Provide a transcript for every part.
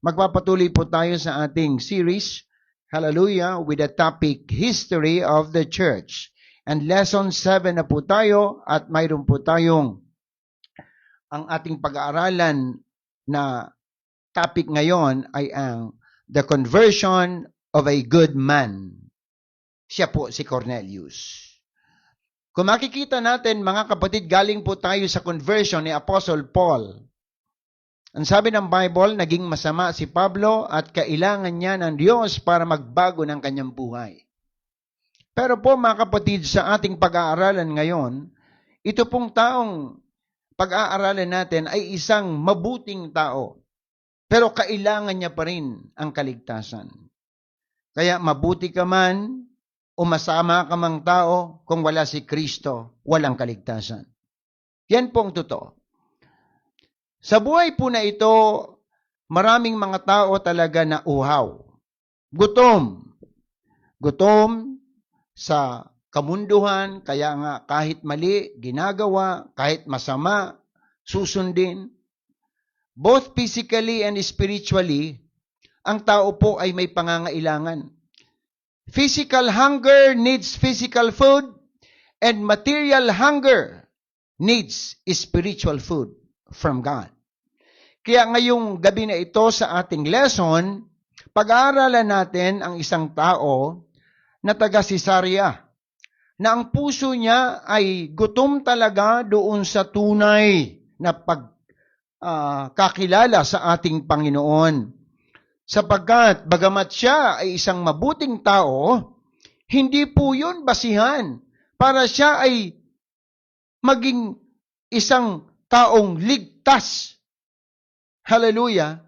Magpapatuloy po tayo sa ating series, hallelujah, with the topic, History of the Church. And lesson 7 na po tayo at mayroon po tayong ang ating pag-aaralan na topic ngayon ay ang the conversion of a good man. Siya po si Cornelius. Kung makikita natin, mga kapatid, galing po tayo sa conversion ni Apostle Paul. Ang sabi ng Bible, naging masama si Pablo at kailangan niya ng Diyos para magbago ng kanyang buhay. Pero po mga kapatid, sa ating pag-aaralan ngayon, ito pong taong pag-aaralan natin ay isang mabuting tao. Pero kailangan niya pa rin ang kaligtasan. Kaya mabuti ka man o masama ka mang tao, kung wala si Kristo, walang kaligtasan. Yan pong totoo. Sa buhay po na ito, maraming mga tao talaga na uhaw. Gutom. Gutom sa kamunduhan, kaya nga kahit mali, ginagawa, kahit masama, susundin. Both physically and spiritually, ang tao po ay may pangangailangan. Physical hunger needs physical food, and material hunger needs spiritual food from God. Kaya ngayong gabi na ito sa ating lesson, pag-aaralan natin ang isang tao na taga Cesarea, na ang puso niya ay gutom talaga doon sa tunay na pagkakilala sa ating Panginoon. Sapagkat bagamat siya ay isang mabuting tao, hindi po yun basihan para siya ay maging isang taong ligtas. Hallelujah!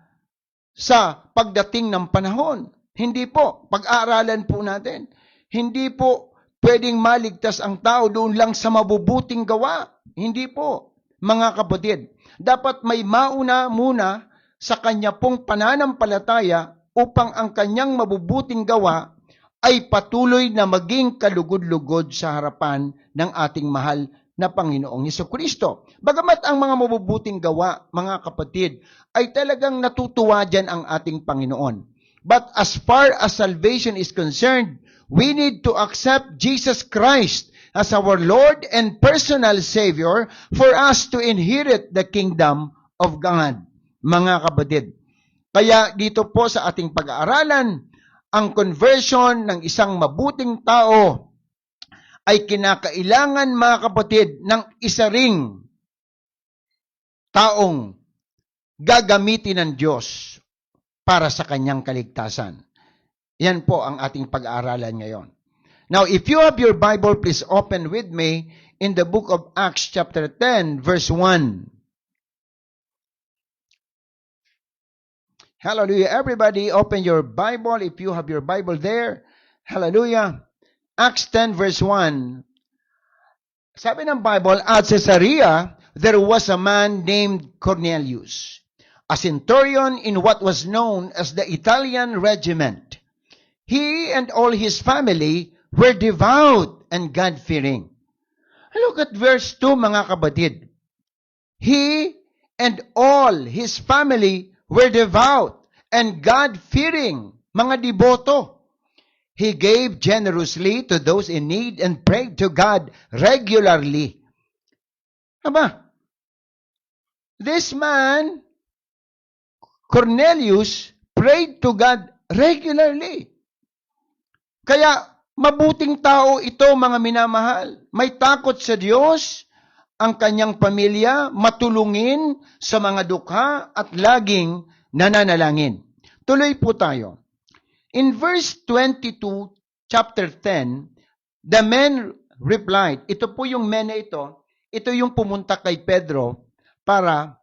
Sa pagdating ng panahon. Hindi po. Pag-aaralan po natin. Hindi po pwedeng maligtas ang tao doon lang sa mabubuting gawa. Hindi po. Mga kapatid, dapat may mauna muna sa kanya pong pananampalataya upang ang kanyang mabubuting gawa ay patuloy na maging kalugod-lugod sa harapan ng ating mahal na Panginoong Jesucristo. Bagamat ang mga mabubuting gawa, mga kapatid, ay talagang natutuwa dyan ang ating Panginoon. But as far as salvation is concerned, we need to accept Jesus Christ as our Lord and personal Savior for us to inherit the kingdom of God. Mga kapatid. Kaya dito po sa ating pag-aaralan, ang conversion ng isang mabuting tao ay kinakailangan, mga kapatid, ng isa ring taong gagamitin ng Diyos para sa kanyang kaligtasan. Yan po ang ating pag-aaralan ngayon. Now, if you have your Bible, please open with me in the book of Acts chapter 10, verse 1. Hallelujah. Everybody, open your Bible if you have your Bible there. Hallelujah. Acts 10 verse 1. Sabi ng Bible, at Caesarea, there was a man named Cornelius, a centurion in what was known as the Italian regiment. He and all his family were devout and God-fearing. Look at verse 2, mga kapatid. He and all his family were devout and God-fearing, mga deboto. He gave generously to those in need and prayed to God regularly. Aba, this man, Cornelius, prayed to God regularly. Kaya, mabuting tao ito, mga minamahal. May takot sa Diyos, ang kanyang pamilya, matulungin sa mga dukha at laging nananalangin. Tuloy po tayo. In verse 22, chapter 10, the men replied, ito po yung men na ito yung pumunta kay Pedro para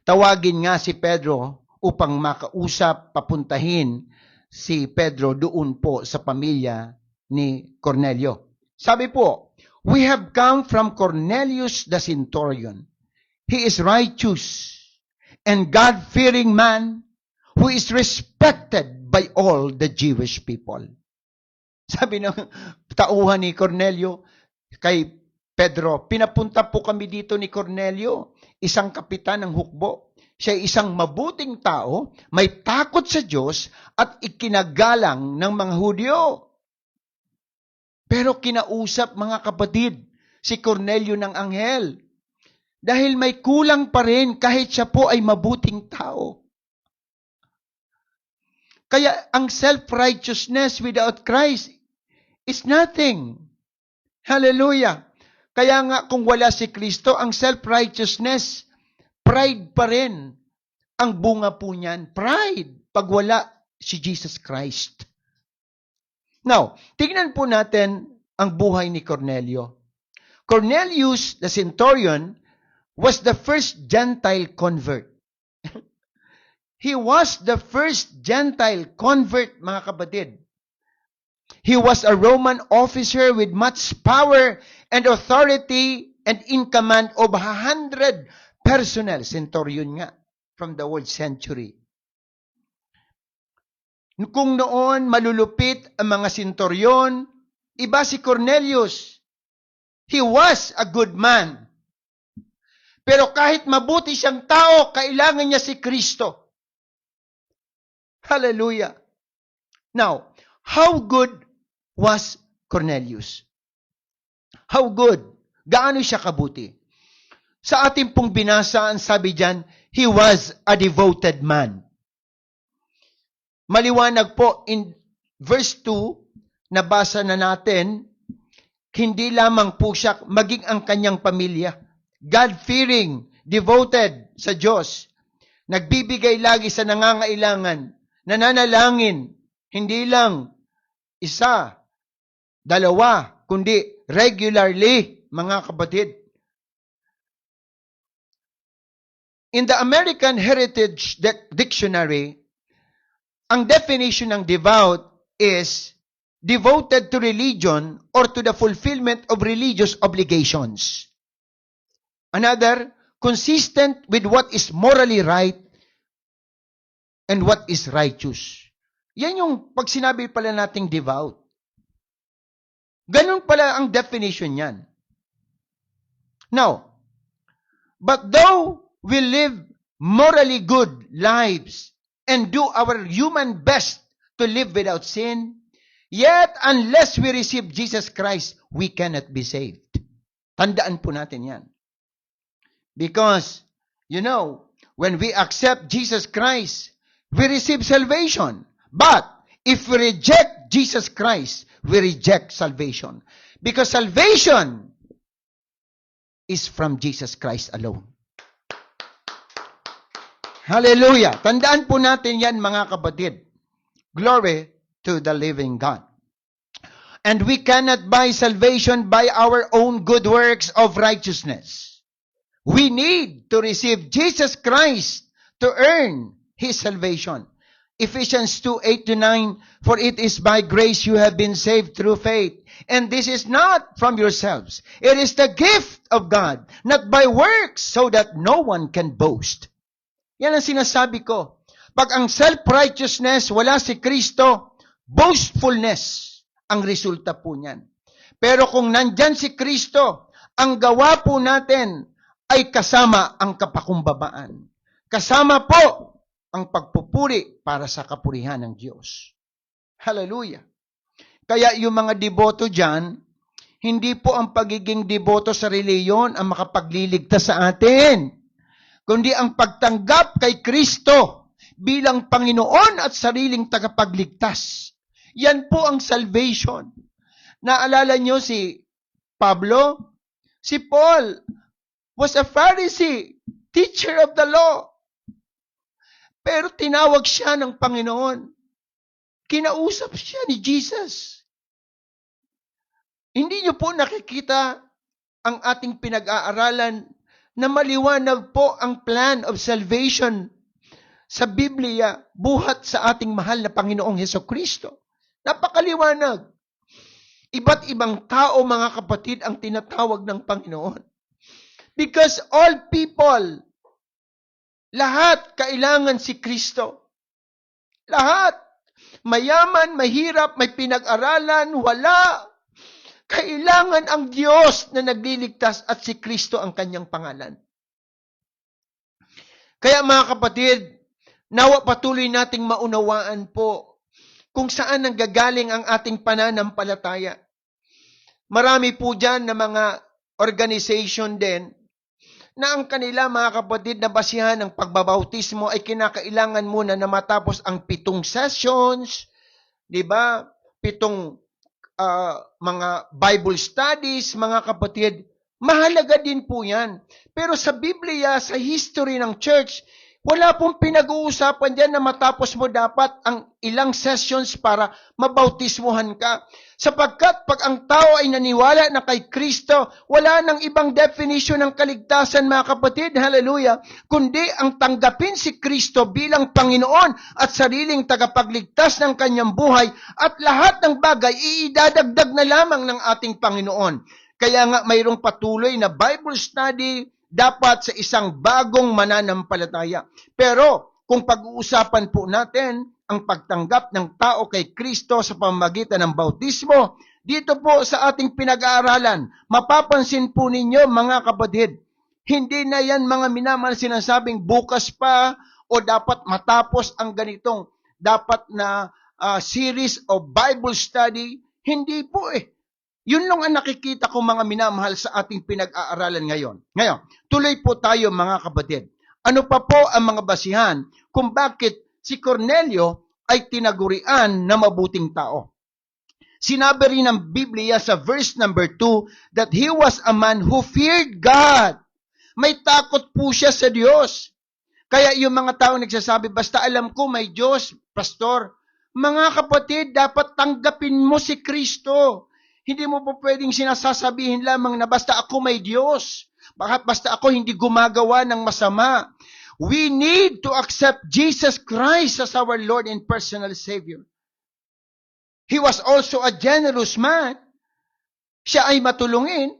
tawagin nga si Pedro upang makausap, papuntahin si Pedro doon po sa pamilya ni Cornelio. Sabi po, we have come from Cornelius the centurion. He is righteous and God-fearing man who is respected by all the Jewish people. Sabi ng tauhan ni Cornelio kay Pedro, pinapunta po kami dito ni Cornelio, isang kapitan ng hukbo. Siya ay isang mabuting tao, may takot sa Diyos at ikinagalang ng mga Hudyo. Pero kinausap, mga kapatid, si Cornelio ng anghel. Dahil may kulang pa rin kahit siya po ay mabuting tao. Kaya ang self-righteousness without Christ is nothing. Hallelujah. Kaya nga kung wala si Kristo, ang self-righteousness, pride pa rin. Ang bunga po niyan, pride, pag wala si Jesus Christ. Now, tignan po natin ang buhay ni Cornelio. Cornelius, the centurion, was the first Gentile convert. He was the first Gentile convert, mga kapatid. He was a Roman officer with much power and authority and in command of 100 personnel. Centurion nga, from the word century. Kung noon malulupit ang mga centurion, iba si Cornelius. He was a good man. Pero kahit mabuti siyang tao, kailangan niya si Kristo. Hallelujah. Now, how good was Cornelius? How good? Gaano siya kabuti? Sa ating pong binasa, ang sabi diyan, he was a devoted man. Maliwanag po in verse 2, nabasa na natin, hindi lamang po siya, maging ang kanyang pamilya. God-fearing, devoted sa Diyos. Nagbibigay lagi sa nangangailangan. Nananalangin. Hindi lang isa, dalawa, kundi regularly, mga kapatid. In the American Heritage Dictionary, ang definition ng devout is devoted to religion or to the fulfillment of religious obligations. Another, consistent with what is morally right and what is righteous. Yan yung pag sinabi pala nating devout. Ganun pala ang definition yan. Now, but though we live morally good lives and do our human best to live without sin, yet unless we receive Jesus Christ, we cannot be saved. Tandaan po natin yan. Because, you know, when we accept Jesus Christ, we receive salvation. But, if we reject Jesus Christ, we reject salvation. Because salvation is from Jesus Christ alone. Hallelujah! Tandaan po natin yan, mga kapatid. Glory to the living God. And we cannot buy salvation by our own good works of righteousness. We need to receive Jesus Christ to earn His salvation. Ephesians 2:8-9, for it is by grace you have been saved through faith. And this is not from yourselves. It is the gift of God, not by works, so that no one can boast. Yan ang sinasabi ko. Pag ang self-righteousness, wala si Kristo, boastfulness ang resulta po niyan. Pero kung nandyan si Kristo, ang gawa po natin ay kasama ang kapakumbabaan. Kasama po ang pagpupuri para sa kapurihan ng Diyos. Hallelujah. Kaya yung mga deboto dyan, hindi po ang pagiging deboto sa reliyon ang makapagliligtas sa atin, kundi ang pagtanggap kay Kristo bilang Panginoon at sariling tagapagligtas. Yan po ang salvation. Naalala nyo si Pablo? Si Paul was a Pharisee, teacher of the law. Pero tinawag siya ng Panginoon. Kinausap siya ni Jesus. Hindi niyo po nakikita ang ating pinag-aaralan na maliwanag po ang plan of salvation sa Biblia buhat sa ating mahal na Panginoong Hesukristo. Napakaliwanag. Iba't ibang tao, mga kapatid, ang tinatawag ng Panginoon. Because all people, lahat kailangan si Kristo. Lahat. Mayaman, mahirap, may pinag-aralan, wala. Kailangan ang Diyos na nagliligtas at si Kristo ang kanyang pangalan. Kaya mga kapatid, nawa patuloy nating maunawaan po kung saan nanggagaling ang ating pananampalataya. Marami po dyan na mga organization din na ang kanila mga kapatid na basihan ng pagbabautismo ay kinakailangan muna na matapos ang 7 sessions, di ba? 7 mga Bible studies, mga kapatid. Mahalaga din po yan. Pero sa Biblia, sa history ng church, wala pong pinag-uusapan dyan na matapos mo dapat ang ilang sessions para mabautismuhan ka. Sapagkat pag ang tao ay naniwala na kay Kristo, wala nang ibang definition ng kaligtasan, mga kapatid, hallelujah, kundi ang tanggapin si Kristo bilang Panginoon at sariling tagapagligtas ng kanyang buhay at lahat ng bagay iidadagdag na lamang ng ating Panginoon. Kaya nga mayroong patuloy na Bible study dapat sa isang bagong mananampalataya. Pero kung pag-uusapan po natin ang pagtanggap ng tao kay Kristo sa pamamagitan ng bautismo, dito po sa ating pinag-aaralan, mapapansin po ninyo mga kapatid, hindi na yan mga minamahal sinasabing bukas pa o dapat matapos ang ganitong dapat na series o Bible study. Hindi po eh. Yun lang ang nakikita ko mga minamahal sa ating pinag-aaralan ngayon. Ngayon, tuloy po tayo mga kapatid. Ano pa po ang mga basihan kung bakit si Cornelio ay tinagurian na mabuting tao? Sinabi rin ng Biblia sa verse number 2 that he was a man who feared God. May takot po siya sa Diyos. Kaya yung mga tao nagsasabi, basta alam ko may Diyos, pastor. Mga kapatid, dapat tanggapin mo si Kristo. Hindi mo po pwedeng sinasasabihin lamang na basta ako may Diyos. Basta ako hindi gumagawa ng masama. We need to accept Jesus Christ as our Lord and personal Savior. He was also a generous man. Siya ay matulungin.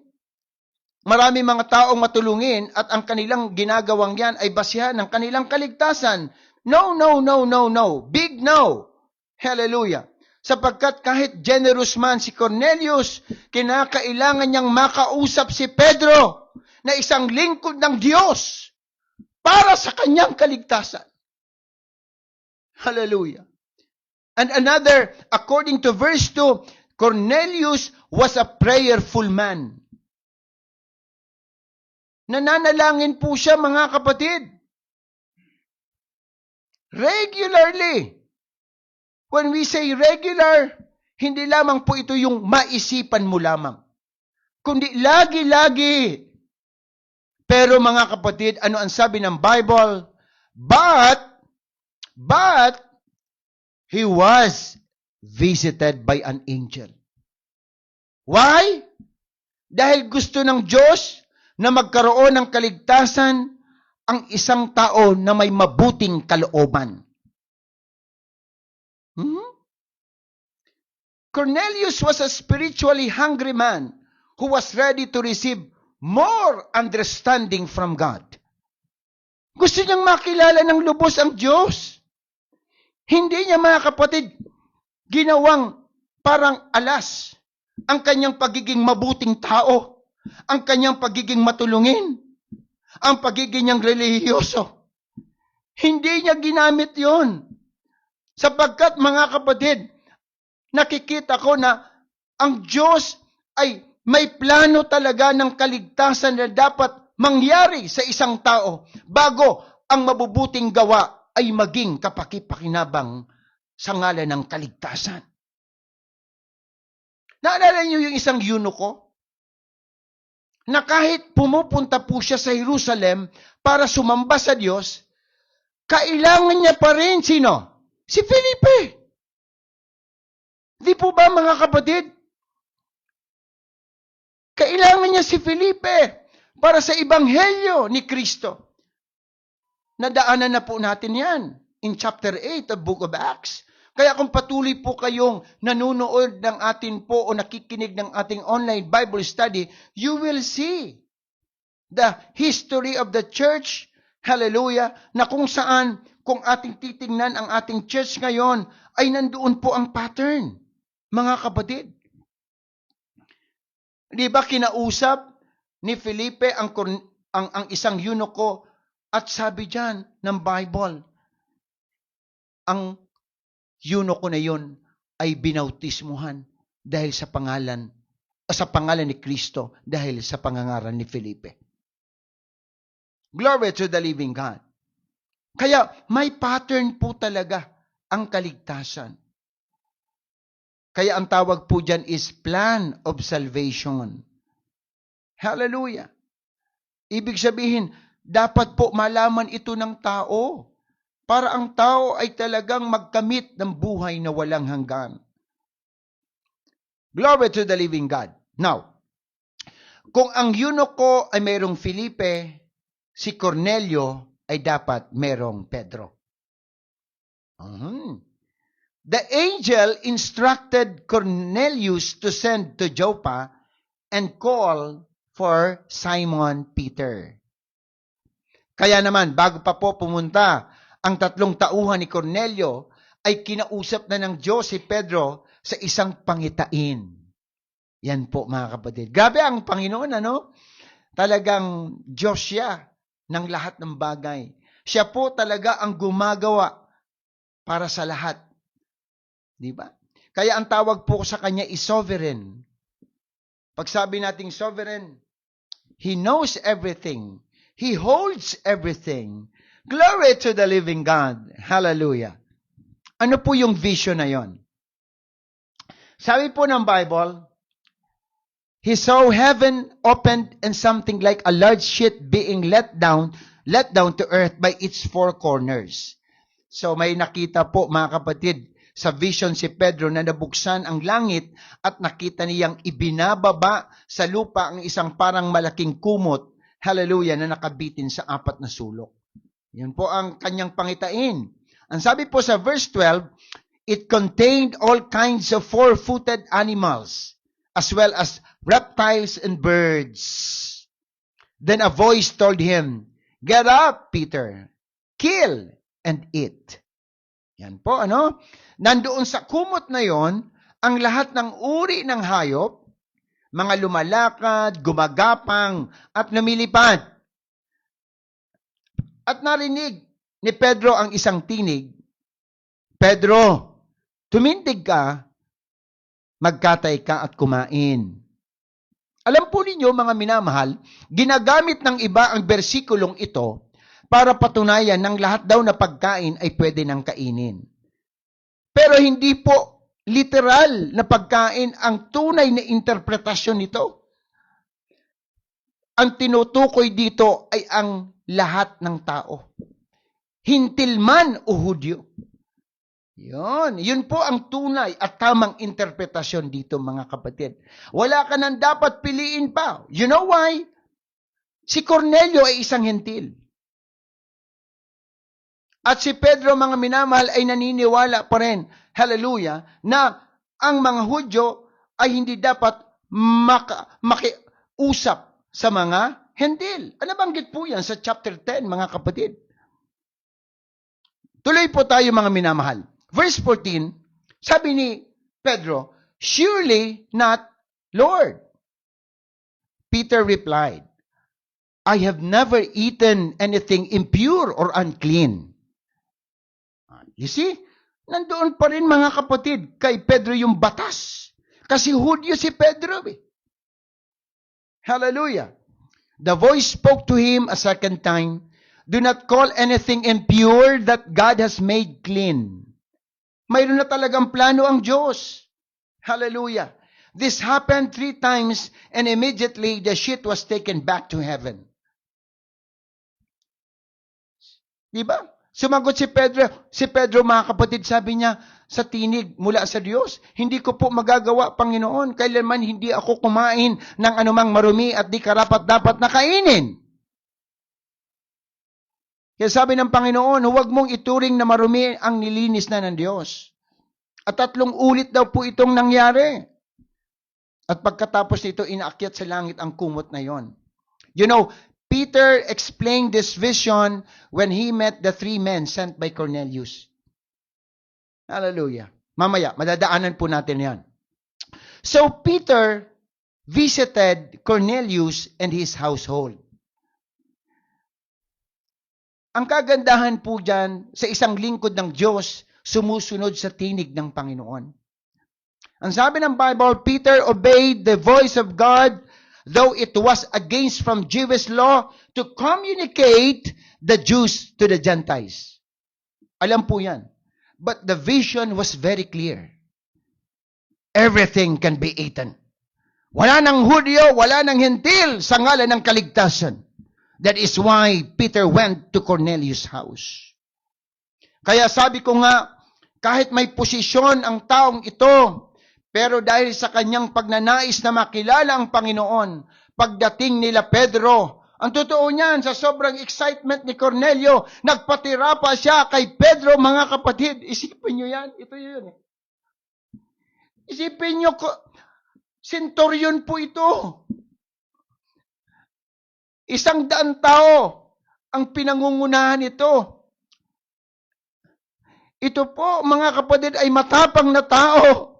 Marami mga taong matulungin at ang kanilang ginagawang yan ay basihan ng kanilang kaligtasan. No, no, no, no, no. Big no. Hallelujah. Sapagkat kahit generous man si Cornelius, kinakailangan niyang makausap si Pedro na isang lingkod ng Diyos para sa kanyang kaligtasan. Hallelujah. And another, according to verse 2, Cornelius was a prayerful man. Nananalangin po siya mga kapatid. Regularly. When we say regular, hindi lamang po ito yung maisipan mo lamang. Kundi lagi-lagi. Pero mga kapatid, ano ang sabi ng Bible? But, he was visited by an angel. Why? Dahil gusto ng Diyos na magkaroon ng kaligtasan ang isang tao na may mabuting kalooban. Cornelius was a spiritually hungry man who was ready to receive more understanding from God. Gusto niyang makilala ng lubos ang Diyos. Hindi niya mga kapatid ginawang parang alas ang kanyang pagiging mabuting tao, ang kanyang pagiging matulungin, ang pagiging niyang relihiyoso. Hindi niya ginamit yon. Sapagkat mga kapatid, nakikita ko na ang Diyos ay may plano talaga ng kaligtasan na dapat mangyari sa isang tao bago ang mabubuting gawa ay maging kapaki-pakinabang sa ngalan ng kaligtasan. Naalala niyo yung isang eunuko? Na kahit pumupunta po siya sa Jerusalem para sumamba sa Diyos, kailangan niya pa rin sino? Si Felipe. Di po ba mga kapatid? Kailangan niya si Felipe para sa ebanghelyo ni Kristo. Nadaanan na po natin yan in chapter 8 of Book of Acts. Kaya kung patuloy po kayong nanonood ng atin po o nakikinig ng ating online Bible study, you will see the history of the church, hallelujah, na kung saan, kung ating titingnan ang ating church ngayon, ay nandoon po ang pattern, mga kapatid. Di ba kinausap ni Felipe ang isang eunuko At sabi dyan ng Bible, ang eunuko na yon ay binautismuhan dahil sa pangalan ni Kristo, dahil sa pangangaral ni Felipe. Glory to the living God. Kaya may pattern po talaga ang kaligtasan. Kaya ang tawag po dyan is plan of salvation. Hallelujah. Ibig sabihin, dapat po malaman ito ng tao para ang tao ay talagang magkamit ng buhay na walang hanggan. Glory to the living God. Now, kung ang eunuko ay mayroong Felipe, si Cornelio ay dapat mayroong Pedro. The angel instructed Cornelius to send to Joppa and call for Simon Peter. Kaya naman, bago pa po pumunta ang 3 tauhan ni Cornelio, ay kinausap na ng Diyos si Pedro sa isang pangitain. Yan po mga kapatid. Grabe ang Panginoon, ano? Talagang Diyos siya ng lahat ng bagay. Siya po talaga ang gumagawa para sa lahat. Di ba? Kaya ang tawag po sa kanya is sovereign. Pag sabi nating sovereign, He knows everything. He holds everything. Glory to the living God. Hallelujah. Ano po yung vision na yon? Sabi po ng Bible, He saw heaven opened and something like a large sheet being let down to earth by its 4 corners. So may nakita po mga kapatid sa vision si Pedro na nabuksan ang langit at nakita niyang ibinababa sa lupa ang isang parang malaking kumot, hallelujah, na nakabitin sa 4 na sulok. Yun po ang kanyang pangitain. Ang sabi po sa verse 12, it contained all kinds of 4-footed animals, as well as reptiles and birds. Then a voice told him, get up, Peter, kill and eat. Yan po, ano? Nandoon sa kumot na yon, ang lahat ng uri ng hayop, mga lumalakad, gumagapang, at lumilipad. At narinig ni Pedro ang isang tinig, Pedro, tumindig ka, magkatay ka at kumain. Alam po ninyo mga minamahal, ginagamit ng iba ang bersikulong ito para patunayan ng lahat daw na pagkain ay pwede nang kainin. Pero hindi po literal na pagkain ang tunay na interpretasyon nito. Ang tinutukoy dito ay ang lahat ng tao. Hintil man o Hudyo. Yun po ang tunay at tamang interpretasyon dito mga kapatid. Wala ka nang dapat piliin pa. You know why? Si Cornelio ay isang hentil. At si Pedro, mga minamahal, ay naniniwala pa rin, hallelujah, na ang mga Hudyo ay hindi dapat makiusap sa mga hentil. Ano banggit po yan sa chapter 10, mga kapatid? Tuloy po tayo mga minamahal. Verse 14, sabi ni Pedro, surely not, Lord. Peter replied, I have never eaten anything impure or unclean. You see, nandoon pa rin mga kapatid kay Pedro yung batas. Kasi Hudyo si Pedro. Hallelujah. The voice spoke to him a second time, do not call anything impure that God has made clean. Mayroon na talagang plano ang Diyos. Hallelujah. This happened 3 times and immediately the sheet was taken back to heaven. Diba? Sumagot si Pedro mga kapatid, sabi niya sa tinig mula sa Diyos, hindi ko po magagawa, Panginoon, kailanman hindi ako kumain ng anumang marumi at di karapat-dapat na kainin. Kaya sabi ng Panginoon, huwag mong ituring na marumi ang nilinis na ng Diyos. At 3 ulit daw po itong nangyari. At pagkatapos nito, inaakyat sa langit ang kumot na yon. You know, Peter explained this vision when he met the 3 men sent by Cornelius. Hallelujah. Mamaya, madadaanan po natin yan. So, Peter visited Cornelius and his household. Ang kagandahan po dyan sa isang lingkod ng Diyos, sumusunod sa tinig ng Panginoon. Ang sabi ng Bible, Peter obeyed the voice of God, though it was against from Jewish law, to communicate the Jews to the Gentiles. Alam po yan. But the vision was very clear. Everything can be eaten. Wala nang Hudyo, wala nang Hentil sa ngalan ng kaligtasan. That is why Peter went to Cornelius' house. Kaya sabi ko nga, kahit may posisyon ang taong ito, pero dahil sa kanyang pagnanais na makilala ang Panginoon, pagdating nila Pedro, ang totoo niyan, sa sobrang excitement ni Cornelio, nagpatira pa siya kay Pedro, mga kapatid. Isipin niyo yan, ito yun. Isipin niyo, centurion po ito. 100 tao ang pinangungunahan ito. Ito po, mga kapatid, ay matapang na tao.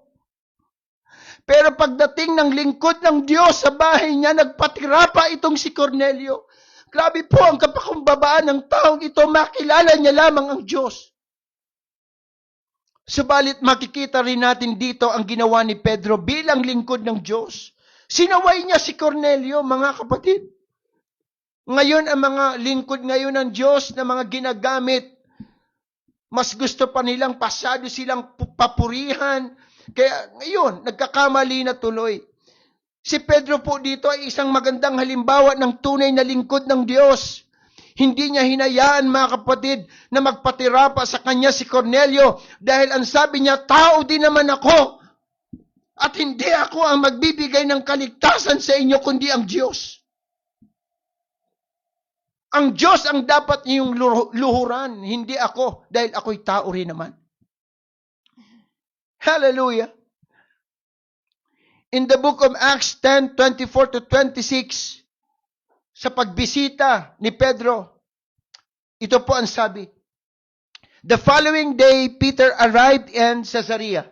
Pero pagdating ng lingkod ng Diyos sa bahay niya, nagpatira pa itong si Cornelio. Grabe po ang kapakumbabaan ng taong ito, makilala niya lamang ang Diyos. Subalit makikita rin natin dito ang ginawa ni Pedro bilang lingkod ng Diyos. Sinaway niya si Cornelio, mga kapatid. Ngayon, ang mga lingkod ngayon ng Diyos na mga ginagamit, mas gusto pa nilang pasyado silang papurihan. Kaya ngayon, nagkakamali na tuloy. Si Pedro po dito ay isang magandang halimbawa ng tunay na lingkod ng Diyos. Hindi niya hinayaan, mga kapatid, na magpatira pa sa kanya si Cornelio dahil ang sabi niya, tao din naman ako at hindi ako ang magbibigay ng kaligtasan sa inyo kundi ang Diyos. Ang Diyos ang dapat niyong luhuran, hindi ako, dahil ako'y tao rin naman. Hallelujah. In the book of Acts 10:24-26, sa pagbisita ni Pedro, ito po ang sabi. The following day, Peter arrived in Caesarea.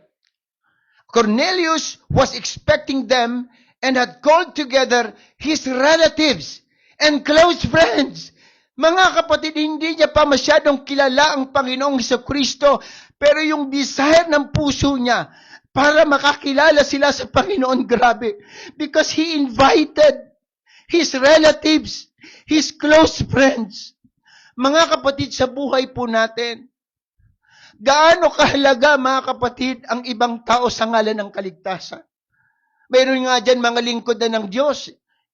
Cornelius was expecting them and had called together his relatives and close friends. Mga kapatid, hindi niya pa masyadong kilala ang Panginoong Jesucristo, pero yung desire ng puso niya para makakilala sila sa Panginoon, grabe. Because he invited his relatives, his close friends. Mga kapatid, sa buhay po natin, gaano kahalaga, mga kapatid, ang ibang tao sa ngalan ng kaligtasan. Mayroon nga dyan mga lingkod na ng Diyos,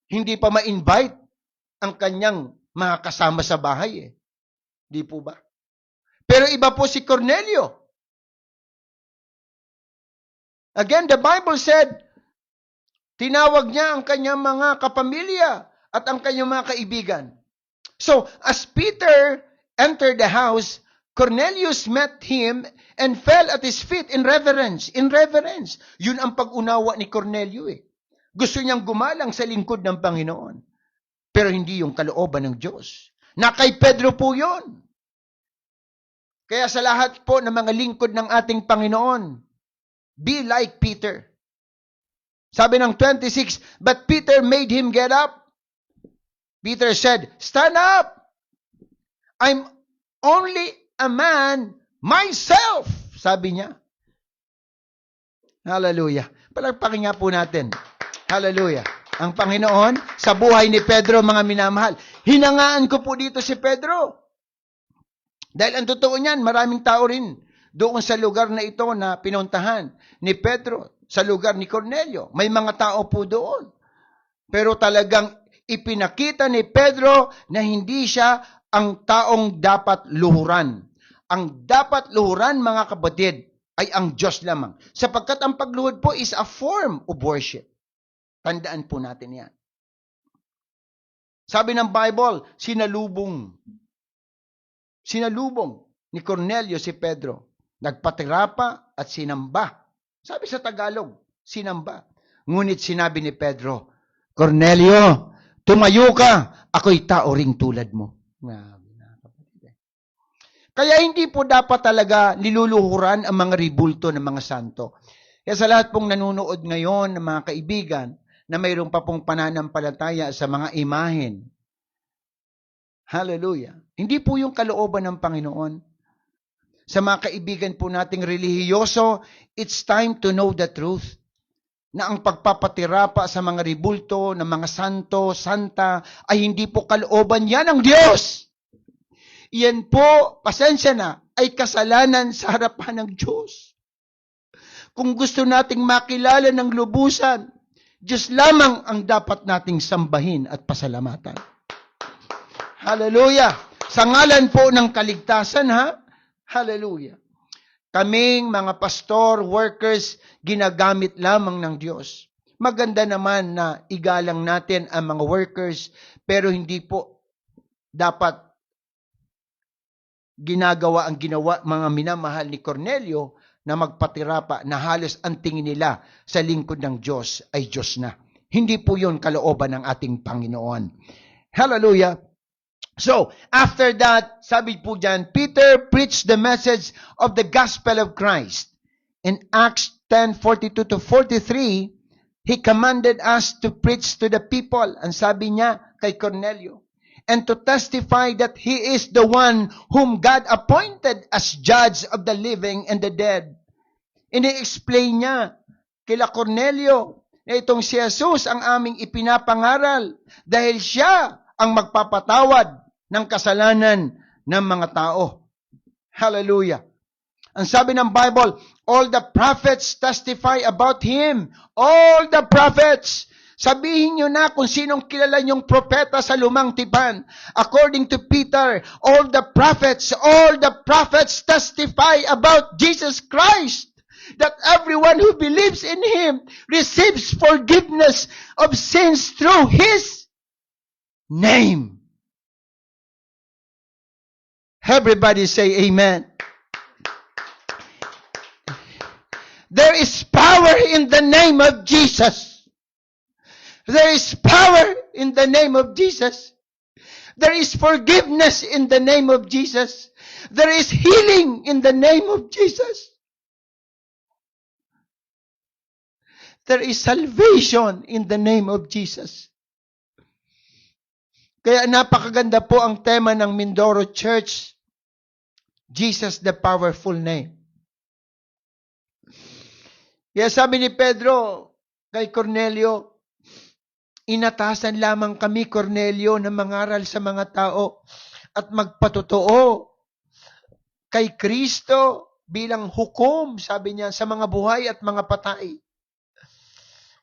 hindi pa ma-invite ang kanyang mga kasama sa bahay. Di po ba? Pero iba po si Cornelio. Again, the Bible said, tinawag niya ang kanyang mga kapamilya at ang kanyang mga kaibigan. So, as Peter entered the house, Cornelius met him and fell at his feet in reverence. In reverence. Yun ang pag-unawa ni Cornelio. Gusto niyang gumalang sa lingkod ng Panginoon. Pero hindi yung kalooban ng Diyos. Na kay Pedro po yun. Kaya sa lahat po ng mga lingkod ng ating Panginoon, be like Peter. Sabi ng 26, but Peter made him get up. Peter said, stand up. I'm only a man myself. Sabi niya. Hallelujah. Palagpakin nga po natin. Hallelujah. Ang Panginoon, sa buhay ni Pedro, mga minamahal, hinangaan ko po dito si Pedro. Dahil ang totoo niyan, maraming tao rin doon sa lugar na ito na pinuntahan ni Pedro, sa lugar ni Cornelio. May mga tao po doon. Pero talagang ipinakita ni Pedro na hindi siya ang taong dapat luhuran. Ang dapat luhuran, mga kapatid, ay ang Diyos lamang. Sapagkat ang pagluhod po is a form of worship. Tandaan po natin yan. Sabi ng Bible, sinalubong ni Cornelio si Pedro. Nagpatira pa at sinamba. Sabi sa Tagalog, sinamba. Ngunit sinabi ni Pedro, Cornelio, tumayo ka, ako'y tao ring tulad mo. Kaya hindi po dapat talaga niluluhuran ang mga ribulto ng mga santo. Kaya sa lahat pong nanonood ngayon ng mga kaibigan, na mayroong pa pong pananampalataya sa mga imahen. Hallelujah. Hindi po yung kalooban ng Panginoon. Sa mga kaibigan po nating relihiyoso, it's time to know the truth. Na ang pagpapatira pa sa mga ribulto ng mga santo, santa, ay hindi po kalooban yan ng Diyos. Yan po, pasensya na, ay kasalanan sa harapan ng Diyos. Kung gusto nating makilala ng lubusan, Diyos lamang ang dapat nating sambahin at pasalamatan. Hallelujah! Sa ngalan po ng kaligtasan, ha? Hallelujah! Kaming mga pastor, workers, ginagamit lamang ng Diyos. Maganda naman na igalang natin ang mga workers, pero hindi po dapat ginawa mga minamahal ni Cornelio na magpatira pa na halos ang tingin nila sa lingkod ng Diyos ay Diyos na. Hindi po yun kalooban ng ating Panginoon. Hallelujah! So, after that, sabi po dyan, Peter preached the message of the gospel of Christ. In Acts 10:42-43, he commanded us to preach to the people. Ang sabi niya kay Cornelio, and to testify that he is the one whom God appointed as judge of the living and the dead. Ini-explain niya kila Cornelio na itong si Jesus ang aming ipinapangaral dahil siya ang magpapatawad ng kasalanan ng mga tao. Hallelujah. Ang sabi ng Bible, all the prophets testify about Him. All the prophets. Sabihin nyo na kung sinong kilala nyong propeta sa lumang tipan. According to Peter, all the prophets testify about Jesus Christ. That everyone who believes in Him receives forgiveness of sins through His name. Everybody say amen. There is power in the name of Jesus. There is power in the name of Jesus. There is forgiveness in the name of Jesus. There is healing in the name of Jesus. There is salvation in the name of Jesus. Kaya napakaganda po ang tema ng Mindoro Church, Jesus the powerful name. Kaya sabi ni Pedro kay Cornelio, inatasan lamang kami, Cornelio, na mangaral sa mga tao at magpatotoo kay Kristo bilang hukom, sabi niya, sa mga buhay at mga patay.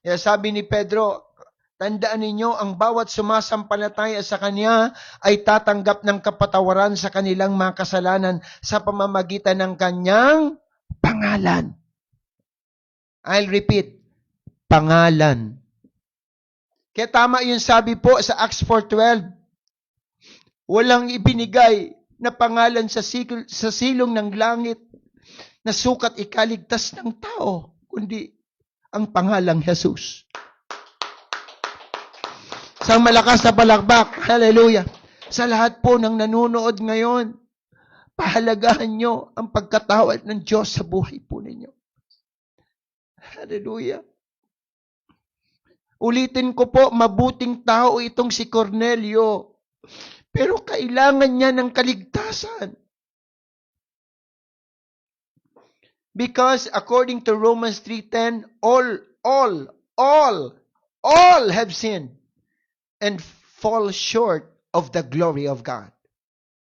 Kaya sabi ni Pedro, tandaan ninyo, ang bawat sumasampalataya sa Kanya ay tatanggap ng kapatawaran sa kanilang mga kasalanan sa pamamagitan ng Kanyang pangalan. I'll repeat, pangalan. Kaya tama yung sabi po sa Acts 4:12, walang ibinigay na pangalan sa silong ng langit na sukat ikaligtas ng tao, kundi ang pangalang Jesus. Isang malakas na palakpak. Hallelujah. Sa lahat po ng nanonood ngayon, pahalagahan nyo ang pagkatawad ng Diyos sa buhay po ninyo. Hallelujah. Ulitin ko po, mabuting tao itong si Cornelio. Pero kailangan niya ng kaligtasan. Because according to Romans 3:10, all have sinned and fall short of the glory of God.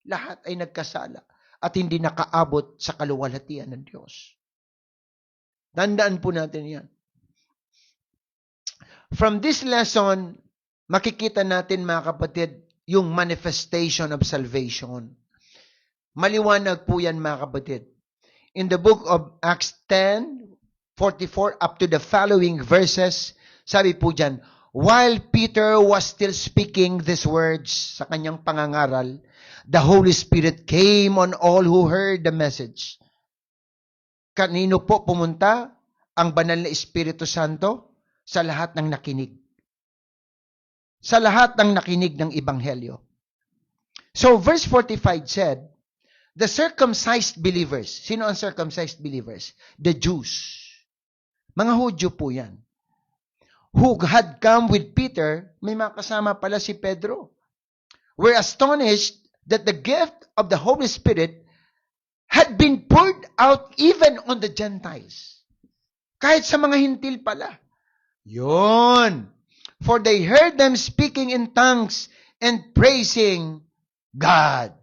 Lahat ay nagkasala at hindi nakaabot sa kaluwalhatian ng Diyos. Tandaan po natin yan. From this lesson, makikita natin mga kapatid, yung manifestation of salvation. Maliwanag po yan mga kapatid. In the book of Acts 10:44 up to the following verses, sabi po dyan, while Peter was still speaking these words sa kanyang pangangaral, the Holy Spirit came on all who heard the message. Kanino po pumunta ang banal na Espiritu Santo? Sa lahat ng nakinig. Sa lahat ng nakinig ng Ebanghelyo. So verse 45 said, the circumcised believers. Sino ang circumcised believers? The Jews. Mga Hudyo po yan. Who had come with Peter, may mga kasama pala si Pedro, were astonished that the gift of the Holy Spirit had been poured out even on the Gentiles. Kahit sa mga hintil pala. Yun. For they heard them speaking in tongues and praising God.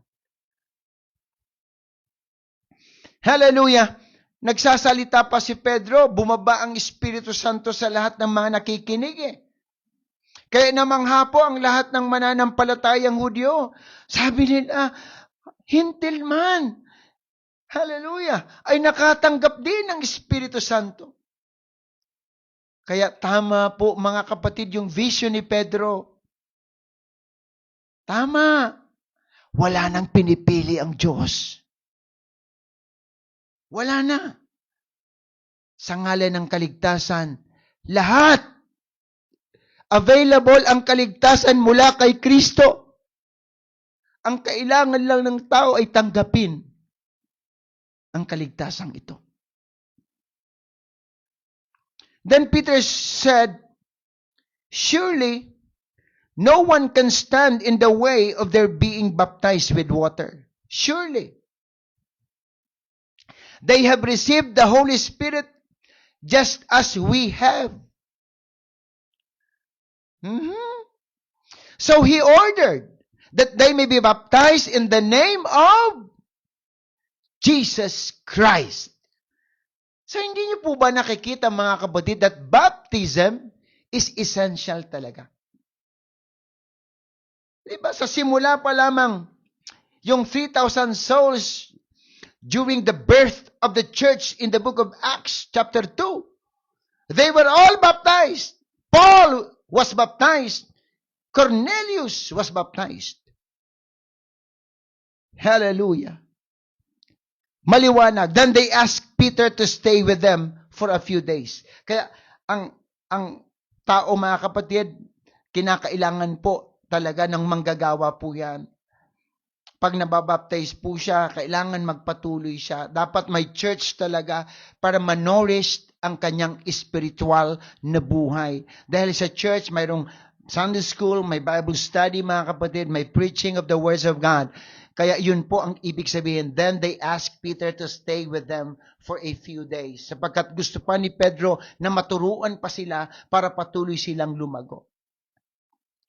Hallelujah. Nagsasalita pa si Pedro, bumaba ang Espiritu Santo sa lahat ng mga nakikinig eh. Kaya namangha po ang lahat ng mananampalatayang Hudyo. Sabi nila, hintil man, hallelujah, ay nakatanggap din ng Espiritu Santo. Kaya tama po mga kapatid yung vision ni Pedro. Tama. Wala nang pinipili ang Diyos. Wala na. Sa ngalan ng kaligtasan, lahat available ang kaligtasan mula kay Kristo. Ang kailangan lang ng tao ay tanggapin ang kaligtasang ito. Then Peter said, surely no one can stand in the way of their being baptized with water. Surely. They have received the Holy Spirit just as we have. So he ordered that they may be baptized in the name of Jesus Christ. So hindi niyo po ba nakikita mga kapatid that baptism is essential talaga? Diba sa simula pa lamang yung 3,000 souls during the birth of the church in the book of Acts chapter 2, they were all baptized. Paul was baptized. Cornelius was baptized. Hallelujah. Maliwanag. Then they asked Peter to stay with them for a few days. Kaya ang tao mga kapatid, kinakailangan po talaga ng manggagawa po yan. Pag nababaptize po siya, kailangan magpatuloy siya. Dapat may church talaga para manorish ang kanyang spiritual na buhay. Dahil sa church, mayroong Sunday school, may Bible study mga kapatid, may preaching of the words of God. Kaya yun po ang ibig sabihin. Then they asked Peter to stay with them for a few days. Sapagkat gusto pa ni Pedro na maturuan pa sila para patuloy silang lumago.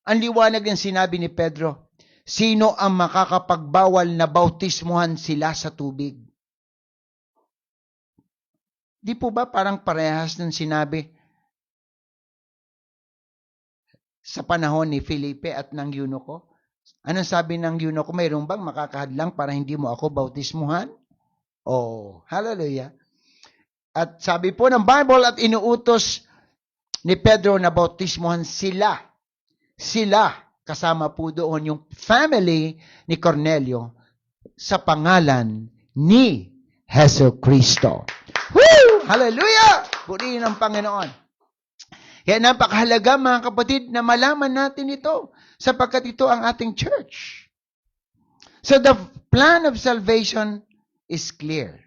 Ang liwanag ng sinabi ni Pedro, sino ang makakapagbawal na bautismuhan sila sa tubig? Di po ba parang parehas ng sinabi sa panahon ni Felipe at ng eunuko? Anong sabi ng eunuko? Mayroon bang makakahadlang para hindi mo ako bautismuhan? Oh, hallelujah. At sabi po ng Bible at inuutos ni Pedro na bautismuhan sila. Sila, kasama po doon yung family ni Cornelio sa pangalan ni Jesucristo. Woo! Hallelujah! Purihin ang Panginoon. Kaya napakahalaga mga kapatid na malaman natin ito sapagkat ito ang ating church. So the plan of salvation is clear.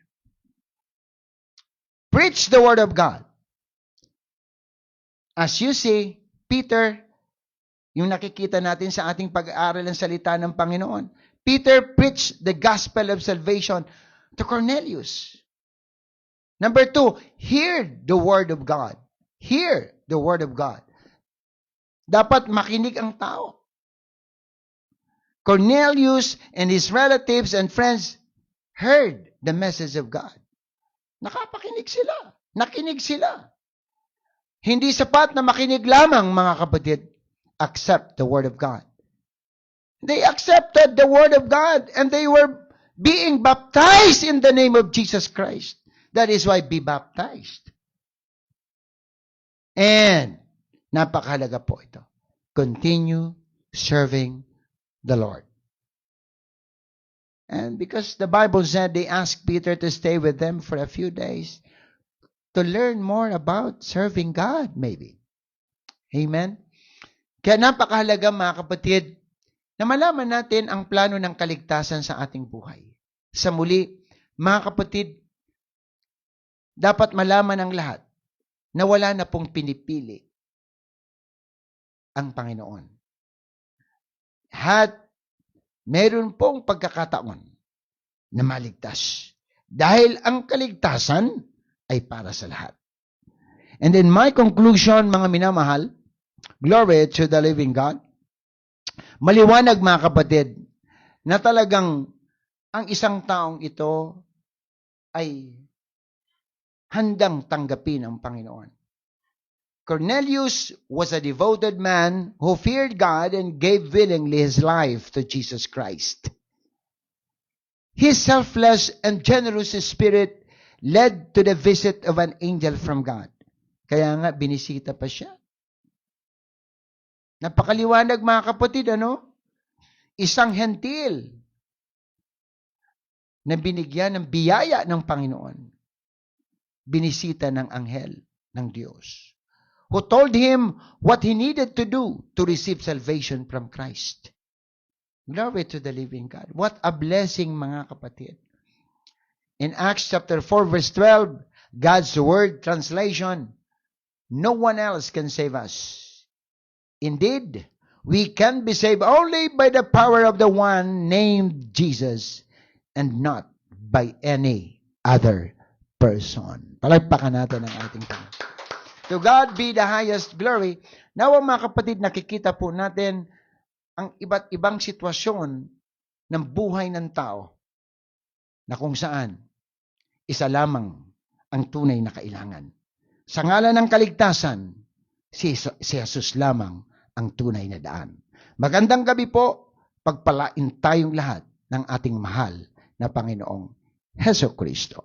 Preach the word of God. As you see, Peter, yung nakikita natin sa ating pag-aaral ng salita ng Panginoon, Peter preached the gospel of salvation to Cornelius. Number 2, hear the word of God. Hear the word of God. Dapat makinig ang tao. Cornelius and his relatives and friends heard the message of God. Nakapakinig sila. Nakinig sila. Hindi sapat na makinig lamang mga kapatid. Accept the word of God. They accepted the word of God and they were being baptized in the name of Jesus Christ. That is why be baptized. And napakahalaga po ito. Continue serving the Lord. And because the Bible said they asked Peter to stay with them for a few days to learn more about serving God maybe. Amen? Kaya napakahalaga mga kapatid na malaman natin ang plano ng kaligtasan sa ating buhay. Sa muli, mga kapatid, dapat malaman ng lahat na wala na pong pinipili ang Panginoon. meron pong pagkakataon na maligtas. Dahil ang kaligtasan ay para sa lahat. And in my conclusion, mga minamahal, glory to the living God, maliwanag mga kapatid, na talagang ang isang taong ito ay handang tanggapin ang Panginoon. Cornelius was a devoted man who feared God and gave willingly his life to Jesus Christ. His selfless and generous spirit led to the visit of an angel from God. Kaya nga, binisita pa siya. Napakaliwanag mga kapatid, ano? Isang hentil na binigyan ng biyaya ng Panginoon. Binisita ng anghel ng Diyos, who told him what he needed to do to receive salvation from Christ. Glory to the living God. What a blessing, mga kapatid. In Acts chapter 4, verse 12, God's word translation, no one else can save us. Indeed, we can be saved only by the power of the one named Jesus and not by any other person. Palagpakan natin ang ating Panginoon. To God be the highest glory. Nawa mga kapatid, nakikita po natin ang iba't ibang sitwasyon ng buhay ng tao na kung saan isa lamang ang tunay na kailangan. Sa ngalan ng kaligtasan, si Jesus lamang ang tunay na daan. Magandang gabi po, pagpalain tayong lahat ng ating mahal na Panginoong Hesus Kristo.